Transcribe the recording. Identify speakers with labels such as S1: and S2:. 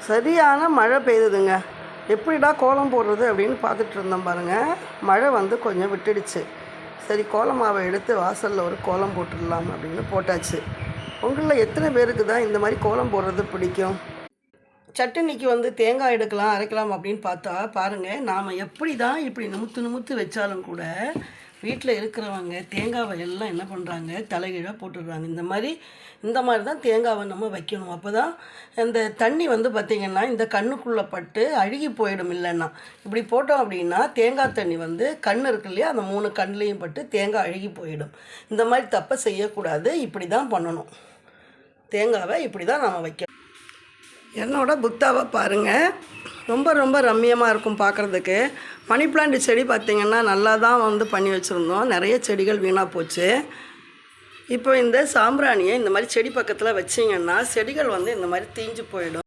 S1: சரியான மழை பெய்யுதுங்க. எப்படிடா கோலம் போடுறது அப்படின்னு பார்த்துட்டு இருந்தோம் பாருங்கள். மழை வந்து கொஞ்சம் விட்டுடுச்சு. சரி, கோலம் மாவை எடுத்து வாசலில் ஒரு கோலம் போட்டுடலாம் அப்படின்னு போட்டாச்சு. உங்களில் எத்தனை பேருக்கு தான் இந்த மாதிரி கோலம் போடுறது பிடிக்கும்? சட்னிக்கு வந்து தேங்காய் எடுக்கலாம், அரைக்கலாம் அப்படின்னு பார்த்தா பாருங்கள், நாம் எப்படி தான் இப்படி நிமித்து நிமித்து வச்சாலும் கூட வீட்டில் இருக்கிறவங்க தேங்காவை எல்லாம் என்ன பண்ணுறாங்க, தலைகீழாக போட்டுடுறாங்க. இந்த மாதிரி தான் தேங்காவை நம்ம வைக்கணும். அப்போ தான் இந்த தண்ணி வந்து பார்த்திங்கன்னா இந்த கண்ணுக்குள்ளே பட்டு அழுகி போயிடும். இல்லைன்னா இப்படி போட்டோம் அப்படின்னா தேங்காய் தண்ணி வந்து கண் இருக்கு இல்லையா, அந்த 3 கண்லேயும் பட்டு தேங்காய் அழுகி போயிடும். இந்த மாதிரி தப்பை செய்யக்கூடாது. இப்படி தான் பண்ணணும். தேங்காவை இப்படி தான் நம்ம வைக்கணும். என்னோட புத்தாவை பாருங்கள், ரொம்ப ரொம்ப ரம்மியமாக இருக்கும் பார்க்குறதுக்கு. மணி பிளான்ட் செடி பார்த்திங்கன்னா நல்லா தான் வந்து பண்ணி வச்சுருந்தோம். நிறைய செடிகள் வீணாக போச்சு. இப்போ இந்த சாம்பிராணியை இந்த மாதிரி செடி பக்கத்தில் வச்சிங்கன்னா செடிகள் வந்து இந்த மாதிரி தீஞ்சு போயிடும்.